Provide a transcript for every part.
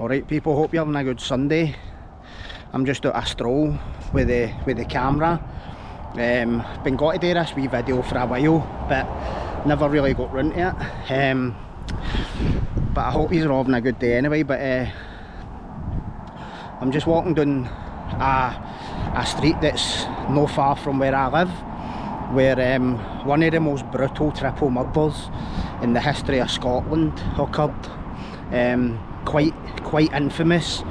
Alright people, hope you're having a good Sunday. I'm just out a stroll with the camera. Been got to do this wee video for a while, but never really got round to it. But I hope you're having a good day anyway. But I'm just walking down a street that's not far from where I live, where one of the most brutal triple murders in the history of Scotland occurred. Quite infamous.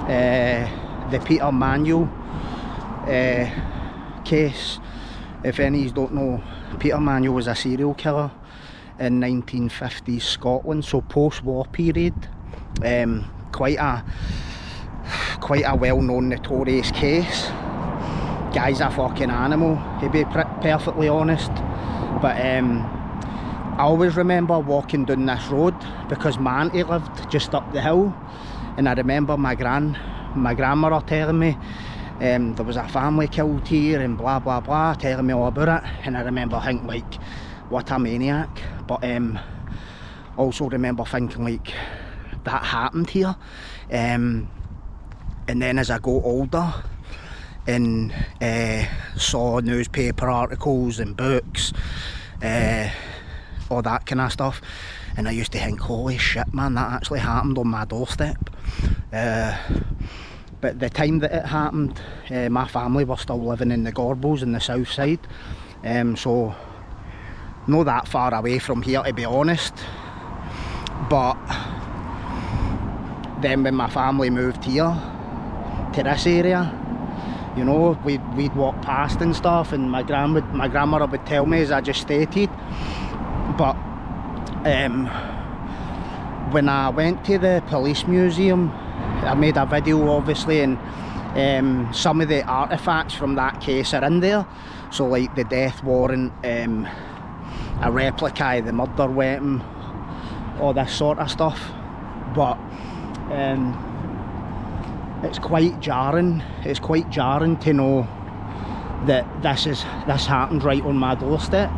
The Peter Manuel case. If any of you don't know, Peter Manuel was a serial killer in 1950s Scotland, so post-war period. Quite a well-known notorious case. Guy's a fucking animal, to be perfectly honest. But I always remember walking down this road because my auntie lived just up the hill, and I remember my grandmother telling me there was a family killed here and blah blah blah, telling me all about it. And I remember thinking, like, what a maniac. But also remember thinking, like, that happened here. And then as I got older and saw newspaper articles and books, all that kind of stuff, and I used to think, holy shit man, that actually happened on my doorstep. But the time that it happened, my family were still living in the Gorbals in the south side, so not that far away from here, to be honest. But then when my family moved here to this area, you know, we'd walk past and stuff, and my grandmother would tell me, as I just stated. But when I went to the police museum, I made a video obviously, and some of the artefacts from that case are in there. So like the death warrant, a replica of the murder weapon, all this sort of stuff. But it's quite jarring. It's quite jarring to know that this happened right on my doorstep.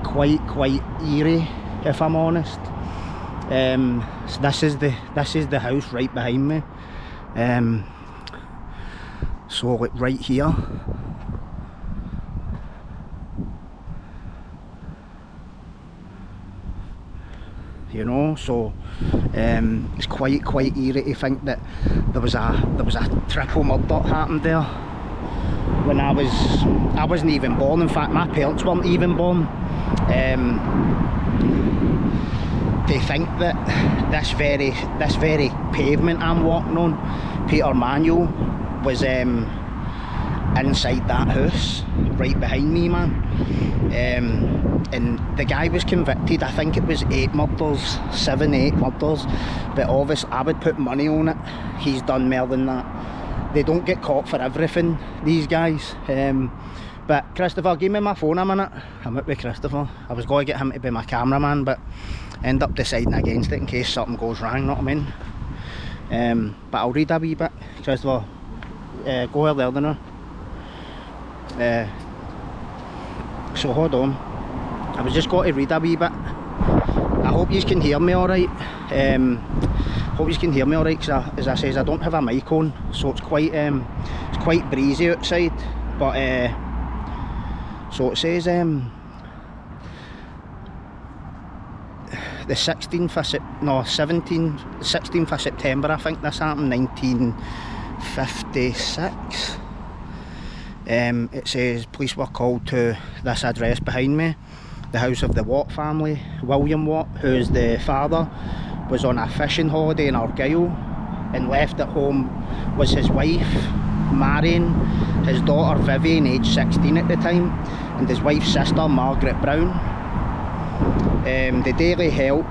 Quite eerie, if I'm honest. So this is the house right behind me. So like right here, you know, so it's quite eerie to think that there was a triple murder happened there when I wasn't even born. In fact, my parents weren't even born. To think that this very pavement I'm walking on, Peter Manuel, was inside that house right behind me, man. And the guy was convicted. I think it was 8 murders, 7-8 murders, but obviously I would put money on it he's done more than that. They don't get caught for everything, these guys. But Christopher, give me my phone a minute. I'm out with Christopher. I was going to get him to be my cameraman, but end up deciding against it in case something goes wrong, know what I mean? But I'll read a wee bit. Christopher, go over there now. So hold on. I was just going to read a wee bit. I hope you can hear me alright. Hope you can hear me alright, because as I says, I don't have a mic on, so it's quite breezy outside. But so it says the 16th of September, I think this happened, 1956. It says police were called to this address behind me, the house of the Watt family. William Watt, who's the father, was on a fishing holiday in Argyll, and left at home was his wife Marion, his daughter Vivian, aged 16 at the time, and his wife's sister Margaret Brown. The Daily Help,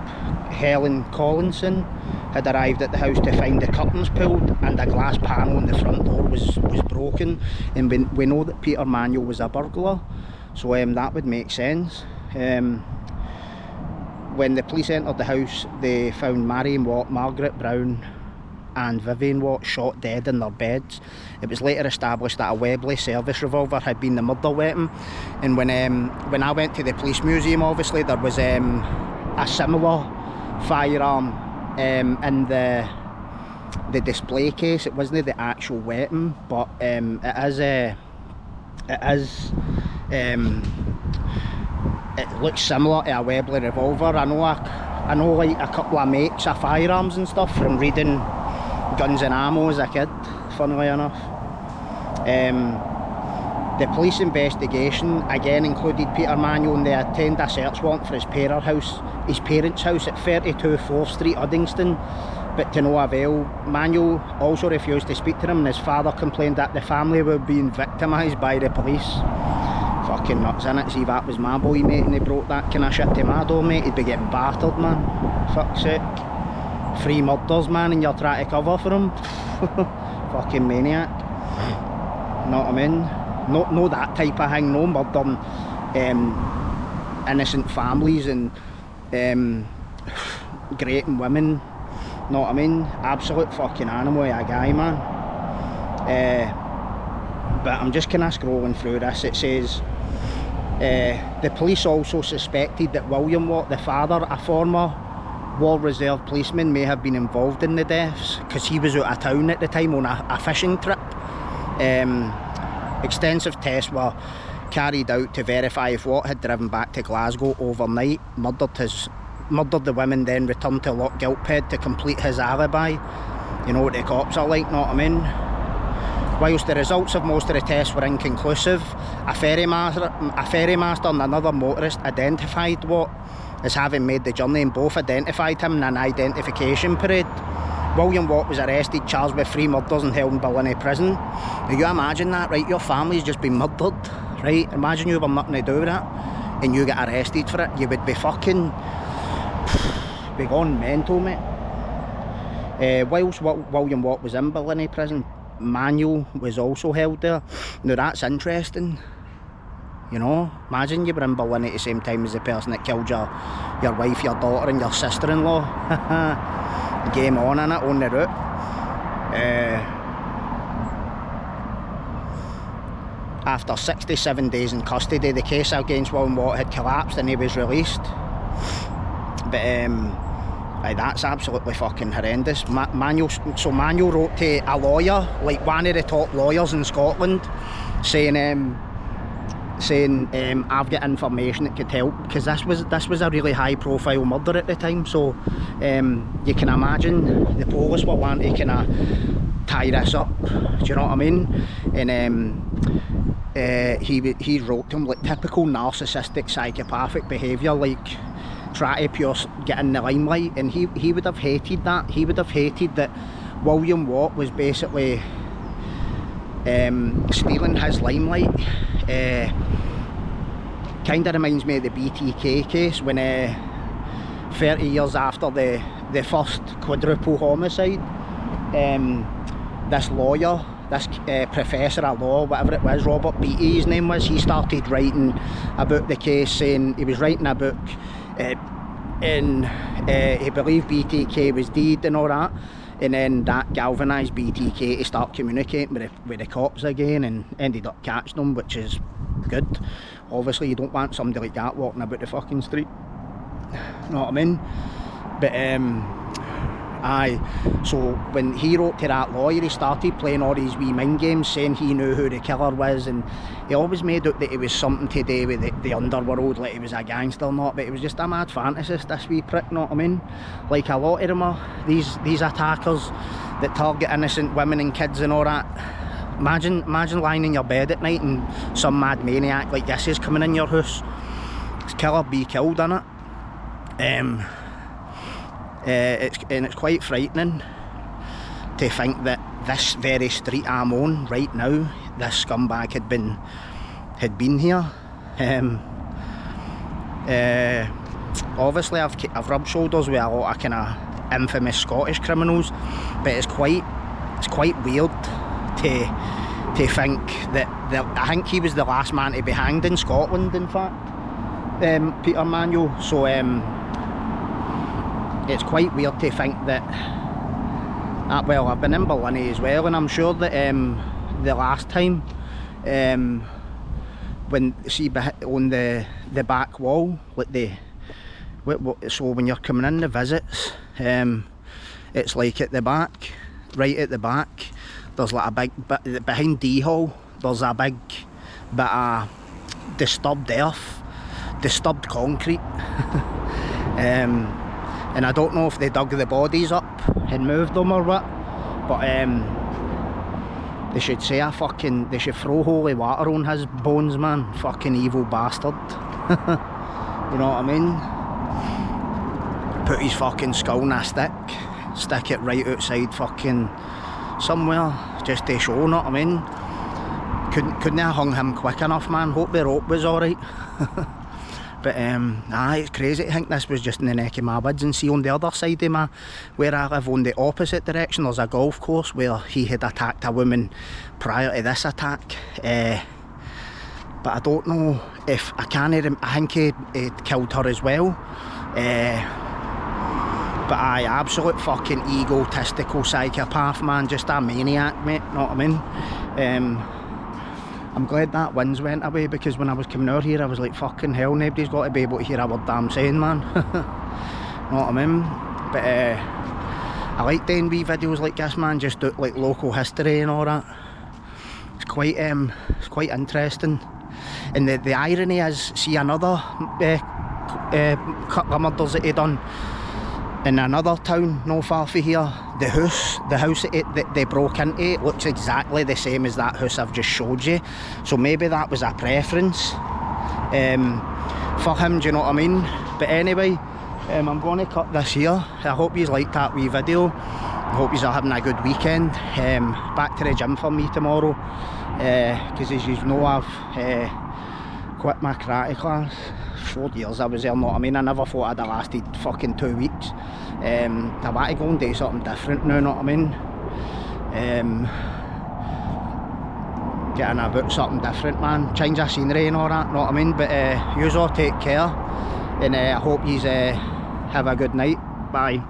Helen Collinson, had arrived at the house to find the curtains pulled and a glass panel on the front door was broken, and we know that Peter Manuel was a burglar, so that would make sense. When the police entered the house, they found Marion Watt, Margaret Brown and Vivian Watt shot dead in their beds. It was later established that a Webley service revolver had been the murder weapon, and when I went to the police museum, obviously there was a similar firearm in the display case. It wasn't the actual weapon, but it looks similar to a Webley revolver. I know like a couple of makes of firearms and stuff from reading Guns and Ammo as a kid, funnily enough. The police investigation again included Peter Manuel, and they obtained a search warrant for his parents' house at 32 4th Street, Uddingston, but to no avail. Manuel also refused to speak to him, and his father complained that the family were being victimised by the police. Fucking nuts, innit? See, that was my boy, mate, and they brought that kind of shit to my door, mate. He'd be getting battered, man. Fuck's sake. 3 murders, man, and you're trying to cover for him. Fucking maniac. Know what I mean? No that type of thing, no murdering innocent families and grating women. Know what I mean? Absolute fucking animal of a guy, man. But I'm just kind of scrolling through this. It says the police also suspected that William Watt, the father, a former War Reserve policeman, may have been involved in the deaths because he was out of town at the time on a fishing trip. Extensive tests were carried out to verify if Watt had driven back to Glasgow overnight, murdered the women, then returned to Loch Gilphead to complete his alibi. You know what the cops are like, know what I mean? Whilst the results of most of the tests were inconclusive, a ferrymaster and another motorist identified Watt as having made the journey, and both identified him in an identification parade. William Watt was arrested, charged with 3 murders and held in Ballina prison. Now you imagine that, right? Your family's just been murdered, right? Imagine you were nothing to do with that and you get arrested for it. You would be fucking be gone mental, mate. Whilst William Watt was in Ballina prison, Manuel was also held there. Now that's interesting. You know, imagine you were in Ballina at the same time as the person that killed your wife, your daughter and your sister-in-law. Game on innit, on the route. After 67 days in custody, the case against William Watt had collapsed and he was released. But that's absolutely fucking horrendous. Manuel wrote to a lawyer, like one of the top lawyers in Scotland, saying I've got information that could help, because this was a really high profile murder at the time, so you can imagine the police were wanting to kind of tie this up, do you know what I mean? And he wrote to him like typical narcissistic psychopathic behaviour, like try to pure get in the limelight, and he would have hated that. He would have hated that William Watt was basically stealing his limelight. Kind of reminds me of the BTK case when 30 years after the first quadruple homicide, this lawyer, this professor of law, whatever it was, Robert Beattie his name was, he started writing about the case, saying he was writing a book and he believed BTK was dead and all that, and then that galvanised BTK to start communicating with the cops again, and ended up catching them, which is good. Obviously you don't want somebody like that walking about the fucking street, you know what I mean? But so when he wrote to that lawyer, he started playing all these wee mind games, saying he knew who the killer was, and he always made out that it was something to do with the underworld, like he was a gangster or not, but it was just a mad fantasist, this wee prick, know what I mean? Like a lot of them are, these attackers that target innocent women and kids and all that. Imagine lying in your bed at night and some mad maniac like this is coming in your house. It's kill or be killed, innit? It's quite frightening to think that this very street I'm on right now, this scumbag had been here. Obviously I've rubbed shoulders with a lot of kind of infamous Scottish criminals, but it's quite weird to think that I think he was the last man to be hanged in Scotland, in fact, Peter Manuel. So it's quite weird to think that well, I've been in Berlin as well, and I'm sure that the last time when see on the back wall, like So when you're coming in the visits, it's like at the back, right at the back, there's like a big bit, behind D hall, there's a big bit of disturbed earth, disturbed concrete. And I don't know if they dug the bodies up and moved them or what, but they should say they should throw holy water on his bones, man. Fucking evil bastard. You know what I mean? Put his fucking skull in a stick it right outside fucking somewhere, just to show, know what I mean? Couldn't have hung him quick enough, man. Hope the rope was alright. But it's crazy to think this was just in the neck of my woods. And see, on the other side of where I live, on the opposite direction, there's a golf course where he had attacked a woman prior to this attack. But I don't know if, I think he killed her as well. But absolute fucking egotistical psychopath, man, just a maniac, mate, know what I mean? I'm glad that winds went away, because when I was coming out here I was like, fucking hell, nobody's got to be able to hear a word I'm saying, man. Know what I mean? But I like doing wee videos like this, man, just do like local history and all that. It's quite interesting. And the irony is, see another couple of murders that he done in another town not far from here. The house that they broke into, it looks exactly the same as that house I've just showed you. So maybe that was a preference for him, do you know what I mean? But anyway, I'm going to cut this here. I hope you liked that wee video. I hope you are having a good weekend. Back to the gym for me tomorrow, because as you know, I've quit my karate class. 4 years I was there, know what I mean? I never thought I'd have lasted fucking 2 weeks. I want to go and do something different now, know what I mean? Getting about something different, man. Change of scenery and all that, know what I mean? But you all take care, and I hope you have a good night. Bye.